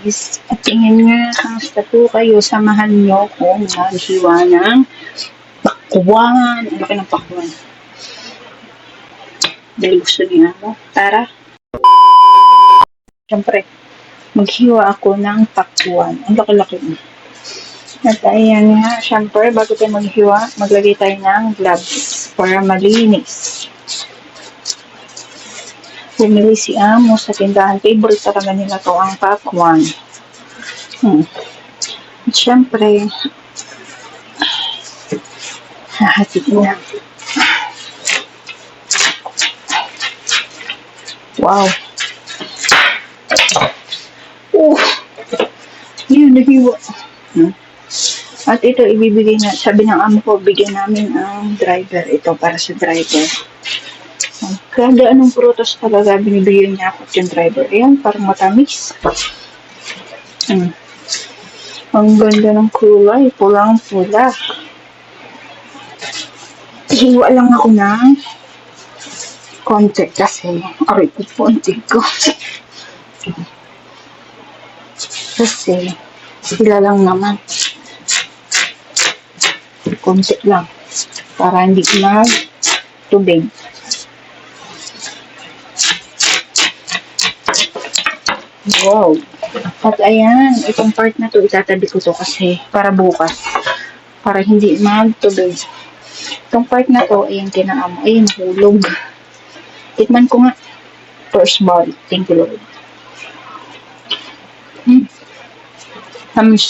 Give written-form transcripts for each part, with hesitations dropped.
guys. At tingin nga, kamusta po kayo? Samahan nyo kung maghiwa ng pakwan. Ang laki ng pakwan. Dahil gusto niya mo. Tara. Siyempre, maghiwa ako ng pakwan. Ang laki-laki mo. At ayan nga, siyempre, bago tayo maghiwa, maglagay tayo ng gloves para malinis. Bumili si Amo sa tindahan. Favorite talaga nila to ang pakwan. At syempre, hahatid na. Wow. Yun, nahiwa. At ito, ibibigay na, sabi ng amo ko, bigyan namin ang driver. Ito, para sa driver. Kada anong prutas talaga binibigyan niya ako yung driver. Ayan, parang matamis. Ang ganda ng kulay. Pulang-pula. Hiwa lang ako ng konti kasi aray ko konti ko. Kasi sila lang naman. Konti lang. Para hindi mag-tubig. Wow. At ayan, itong part na to, itatabi ko to kasi para bukas. Para hindi magtubig. Itong part na to, ayan kinaamo. Ayan, hulog. Tikman ko nga. First bite. Thank you, Lord. Tamis.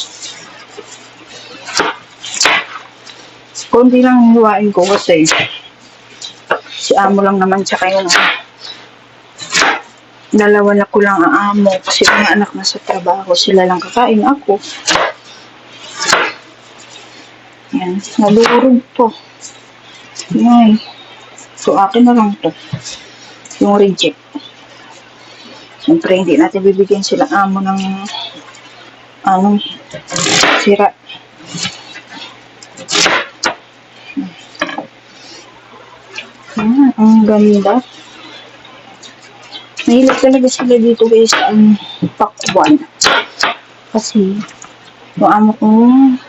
Kunti lang hiwain ko kasi si Amo lang naman tsaka yung dalawa na ko lang ang amo kasi mga anak na sa trabaho, sila lang kakain ako. Yan, nalurog to. Yan. So, akin na lang to. Yung reject. Siyempre, hindi natin bibigyan sila amo ng sira. Ang ganda. Mahilig talaga sila dito guys ang pakwan. Kasi yung amo kong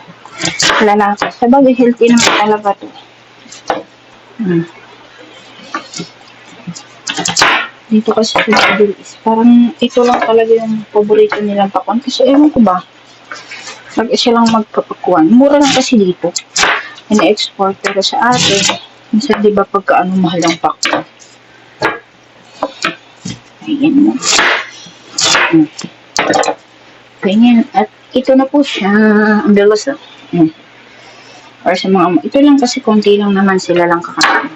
lalaki. Sabagay healthy naman talaga to. Dito kasi sa Middle East, parang ito lang talaga yung paborito nilang pakwan. Kasi ewan ko ba, mag-isa lang magpapakwan. Mura lang kasi dito. Ina-export pero sa atin. Minsan diba pagkaano mahal ang pakwan. Ayan mo. Ganyan. At ito na po siya. Ang bilis na. Or sa mga ito lang kasi konti lang naman sila lang kakain.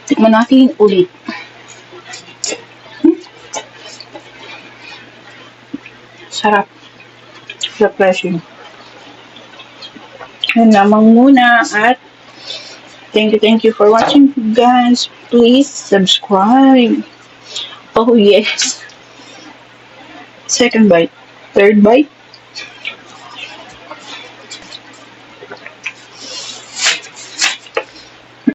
Tikman natin ulit. Sarap. Refreshing. Yan lamang muna at thank you for watching guys. Please subscribe. Oh yes. Second bite. Third bite.